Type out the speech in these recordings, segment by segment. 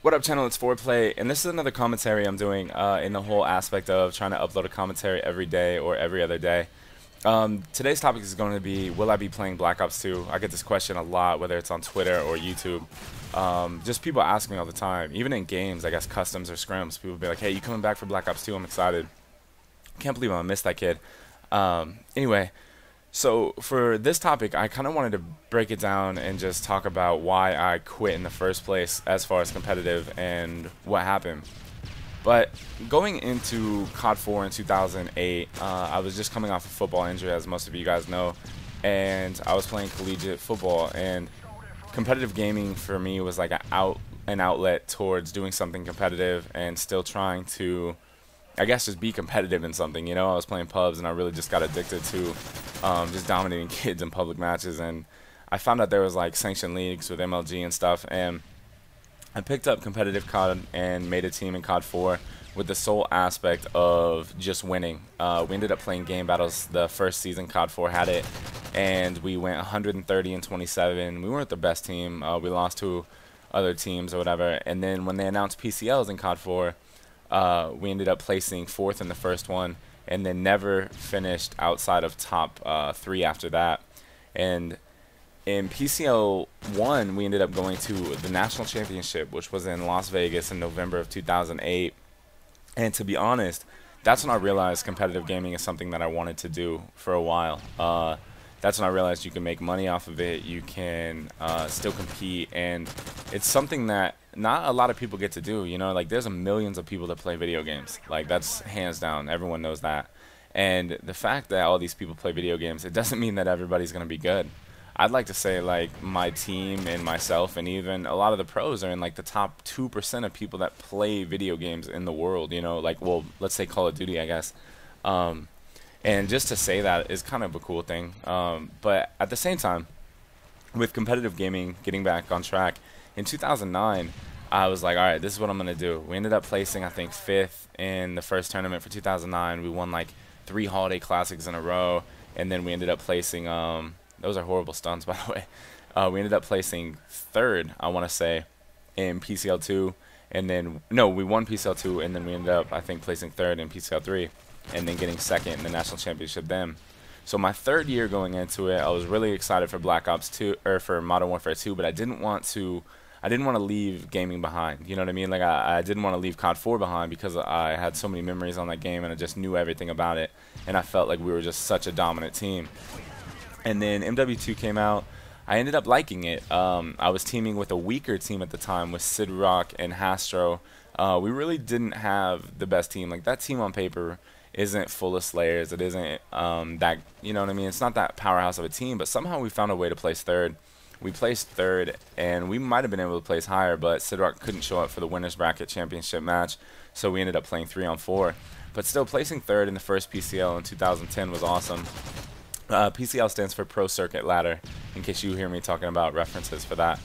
What up, channel? It's Foreplayy, and this is another commentary I'm doing in the whole aspect of trying to upload a commentary every day or every other day. Today's topic is going to be, will I be playing Black Ops 2? I get this question a lot, whether it's on Twitter or YouTube. Just people ask me all the time, even in games, I guess customs or scrims. People be like, hey, you coming back for Black Ops 2? I'm excited. Can't believe I missed that kid. Anyway. So for this topic, I kind of wanted to break it down and just talk about why I quit in the first place as far as competitive and what happened. But going into COD 4 in 2008, I was just coming off a football injury, as most of you guys know, and I was playing collegiate football, and competitive gaming for me was like an outlet towards doing something competitive and still trying to, I guess, just be competitive in something. You know, I was playing pubs and I really just got addicted to just dominating kids in public matches, and I found out there was like sanctioned leagues with MLG and stuff, and I picked up competitive COD and made a team in COD 4 with the sole aspect of just winning. We ended up playing game battles the first season COD 4 had it, and we went 130 and 27. We weren't the best team. We lost to other teams or whatever, and then when they announced PCLs in COD 4, we ended up placing 4th in the first one, and then never finished outside of top 3 after that. And in PCL 1, we ended up going to the national championship, which was in Las Vegas in November of 2008. And to be honest, that's when I realized competitive gaming is something that I wanted to do for a while. That's when I realized you can make money off of it, you can still compete, and it's something that not a lot of people get to do. You know, like there's millions of people that play video games. Like that's hands down, everyone knows that. And the fact that all these people play video games, it doesn't mean that everybody's going to be good. I'd like to say like my team and myself and even a lot of the pros are in like the top 2% of people that play video games in the world, you know, like, well, let's say Call of Duty, I guess. And just to say that is kind of a cool thing. But at the same time, with competitive gaming getting back on track, in 2009, I was like, all right, this is what I'm going to do. We ended up placing, I think, 5th in the first tournament for 2009. We won like 3 holiday classics in a row, and then we ended up placing, those are horrible stunts, by the way. We ended up placing 3rd, I want to say, in PCL 2. And then, no, we won PCL 2, and then we ended up, I think, placing 3rd in PCL 3. And then getting 2nd in the national championship then. So my 3rd year going into it, I was really excited for Black Ops 2 or for Modern Warfare 2, but I didn't want to leave gaming behind. You know what I mean? Like I didn't want to leave COD 4 behind because I had so many memories on that game and I just knew everything about it, and I felt like we were just such a dominant team. And then MW2 came out. I ended up liking it. I was teaming with a weaker team at the time with Sid Rock and Hastro. We really didn't have the best team. Like that team on paper isn't full of slayers. It isn't that, you know what I mean? It's not that powerhouse of a team, but somehow we found a way to place 3rd. We placed 3rd, and we might have been able to place higher, but Sidrock couldn't show up for the winner's bracket championship match, so we ended up playing 3-on-4. But still, placing 3rd in the first PCL in 2010 was awesome. PCL stands for Pro Circuit Ladder, in case you hear me talking about references for that.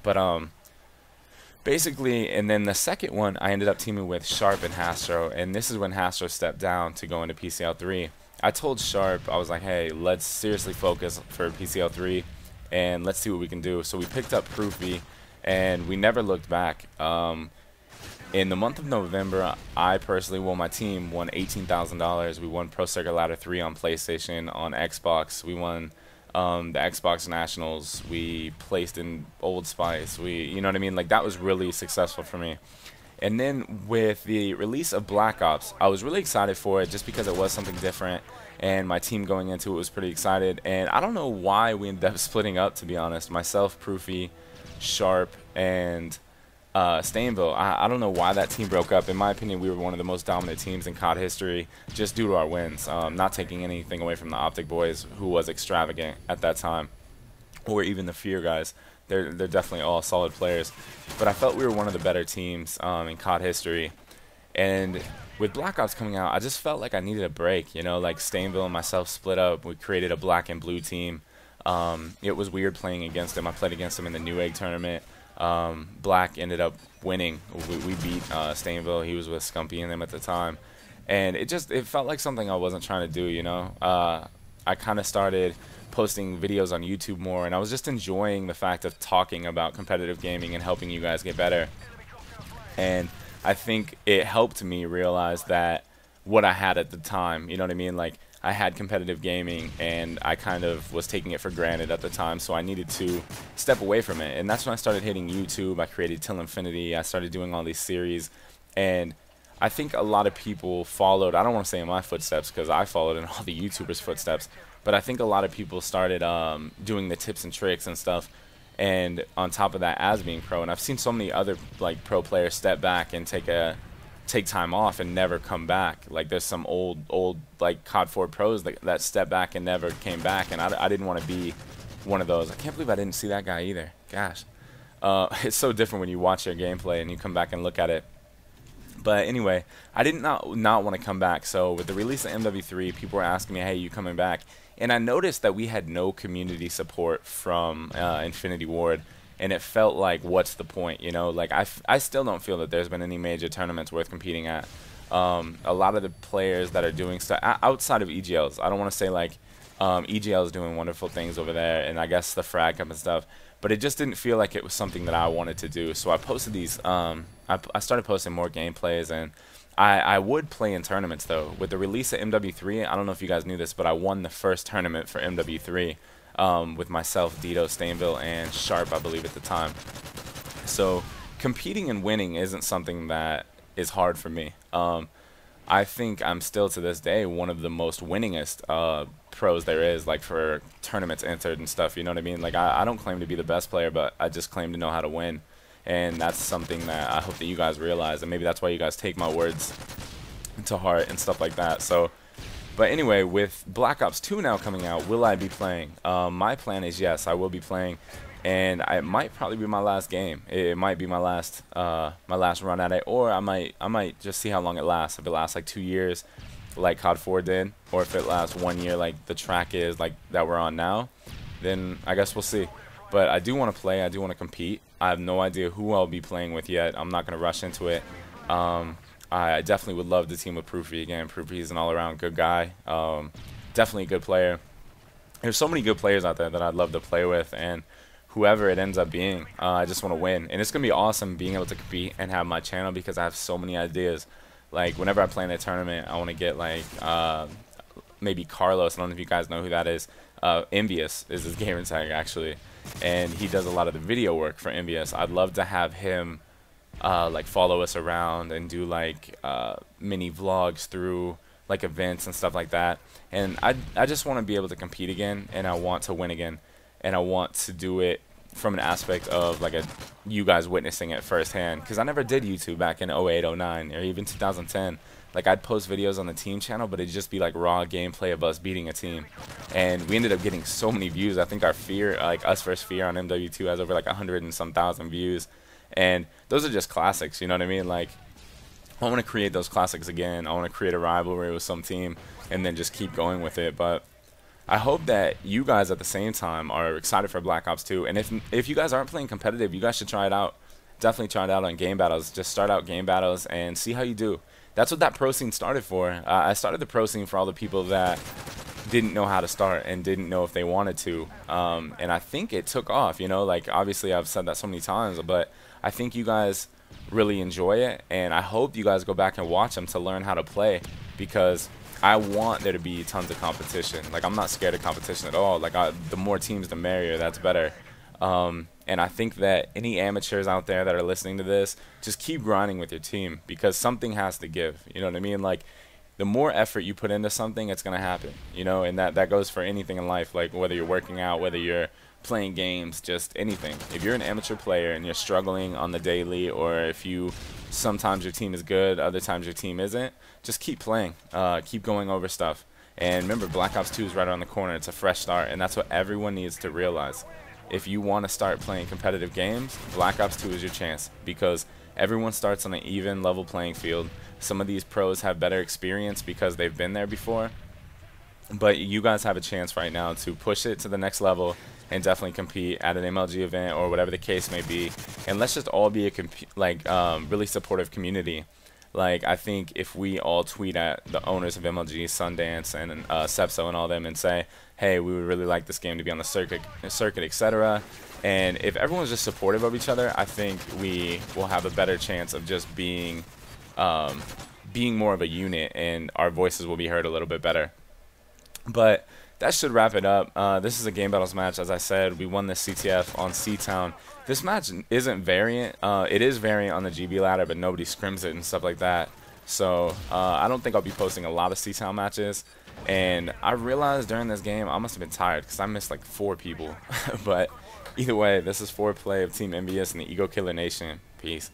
But basically, and then the second one, I ended up teaming with Sharp and Hastro, and this is when Hastro stepped down to go into PCL 3. I told Sharp, I was like, hey, let's seriously focus for PCL 3, and let's see what we can do. So we picked up Proofy, and we never looked back. In the month of November, I personally won, my team won $18,000. We won Pro Circuit Ladder 3 on PlayStation, on Xbox. We won the Xbox Nationals. We placed in Old Spice. You know what I mean? Like that was really successful for me. And then with the release of Black Ops, I was really excited for it just because it was something different, and my team going into it was pretty excited. And I don't know why we ended up splitting up, to be honest. Myself, Proofy, Sharp, and Stainville. I don't know why that team broke up. In my opinion, we were one of the most dominant teams in COD history just due to our wins. Not taking anything away from the Optic Boys, who was extravagant at that time, or even the Fear guys. They're definitely all solid players. But I felt we were one of the better teams in COD history. And with Black Ops coming out, I just felt like I needed a break. You know, like Stainville and myself split up. We created a black and blue team. It was weird playing against him. I played against him in the New Egg tournament. Black ended up winning. We beat Stainville. He was with Scumpy and them at the time, and it felt like something I wasn't trying to do, you know. I kind of started posting videos on YouTube more, and I was just enjoying the fact of talking about competitive gaming and helping you guys get better. And I think it helped me realize that what I had at the time, you know what I mean? Like, I had competitive gaming and I kind of was taking it for granted at the time, so I needed to step away from it. And that's when I started hitting YouTube. I created Till Infinity. I started doing all these series, and I think a lot of people followed, I don't want to say in my footsteps because I followed in all the YouTubers' footsteps, but I think a lot of people started doing the tips and tricks and stuff, and on top of that, as being pro. And I've seen so many other like pro players step back and take time off and never come back. Like, there's some old like COD 4 pros that step back and never came back, and I didn't want to be one of those. I can't believe I didn't see that guy either. Gosh. It's so different when you watch your gameplay and you come back and look at it. But anyway, I did not want to come back. So with the release of MW3, people were asking me, hey, you coming back? And I noticed that we had no community support from Infinity Ward. And it felt like, what's the point? You know, like, I still don't feel that there's been any major tournaments worth competing at. A lot of the players that are doing stuff outside of EGLs, I don't want to say like EGL is doing wonderful things over there, and I guess the Frag Cup and stuff, but it just didn't feel like it was something that I wanted to do. So I posted these, I started posting more gameplays, and I would play in tournaments though. With the release of MW3, I don't know if you guys knew this, but I won the first tournament for MW3 with myself, Dito, Stainville, and Sharp, I believe at the time. So competing and winning isn't something that is hard for me. I think I'm still to this day one of the most winningest pros there is, like for tournaments entered and stuff, you know what I mean? Like, I don't claim to be the best player, but I just claim to know how to win. And that's something that I hope that you guys realize, and maybe that's why you guys take my words to heart and stuff like that. So, but anyway, with Black Ops 2 now coming out, will I be playing? My plan is yes, I will be playing, and it might probably be my last game. It might be my last run at it, or I might just see how long it lasts. If it lasts like 2 years, like COD 4 did, or if it lasts 1 year, like the track is like that we're on now, then I guess we'll see. But I do want to play. I do want to compete. I have no idea who I'll be playing with yet. I'm not going to rush into it. I definitely would love to team with Proofy again. Proofy is an all-around good guy. Definitely a good player. There's so many good players out there that I'd love to play with, and whoever it ends up being, I just want to win. And it's going to be awesome being able to compete and have my channel, because I have so many ideas. Like, whenever I play in a tournament, I want to get like maybe Carlos. I don't know if you guys know who that is. Envious is his gamer tag, actually, and he does a lot of the video work for Envious. I'd love to have him like follow us around and do like mini vlogs through like events and stuff like that. And I just want to be able to compete again, and I want to win again, and I want to do it from an aspect of like you guys witnessing it firsthand, because I never did YouTube back in 08, 09, or even 2010. Like, I'd post videos on the team channel, but it'd just be like raw gameplay of us beating a team, and we ended up getting so many views. I think our Fear, like us versus Fear on MW2, has over like 100 and some thousand views, and those are just classics, you know what I mean? Like, I want to create those classics again. I want to create a rivalry with some team and then just keep going with it. But I hope that you guys at the same time are excited for Black Ops 2. And if you guys aren't playing competitive, you guys should try it out. Definitely try it out on game battles. Just start out game battles and see how you do. That's what that pro scene started for. I started the pro scene for all the people that didn't know how to start and didn't know if they wanted to. And I think it took off, you know, like obviously I've said that so many times, but I think you guys really enjoy it, and I hope you guys go back and watch them to learn how to play, because I want there to be tons of competition. Like, I'm not scared of competition at all. Like, the more teams, the merrier. That's better. And I think that any amateurs out there that are listening to this, just keep grinding with your team, because something has to give. You know what I mean? Like, the more effort you put into something, it's going to happen. You know, and that goes for anything in life, like whether you're working out, whether you're playing games, just anything. If you're an amateur player and you're struggling on the daily, or if sometimes your team is good, other times your team isn't, just keep playing, keep going over stuff. And remember, Black Ops 2 is right around the corner. It's a fresh start, and that's what everyone needs to realize. If you want to start playing competitive games, Black Ops 2 is your chance, because everyone starts on an even level playing field. Some of these pros have better experience because they've been there before, but you guys have a chance right now to push it to the next level and definitely compete at an MLG event or whatever the case may be. And let's just all be a really supportive community. Like, I think if we all tweet at the owners of MLG, Sundance, and Sepso and all them and say, hey, we would really like this game to be on the circuit, etc. And if everyone's just supportive of each other, I think we will have a better chance of just being more of a unit, and our voices will be heard a little bit better. But that should wrap it up. This is a Game Battles match. As I said, we won the CTF on Seatown. This match isn't variant. It is variant on the GB ladder, but nobody scrims it and stuff like that. So I don't think I'll be posting a lot of Seatown matches. And I realized during this game I must have been tired because I missed like 4 people. But either way, this is Foreplayy of Team Envious and the Ego Killer Nation. Peace.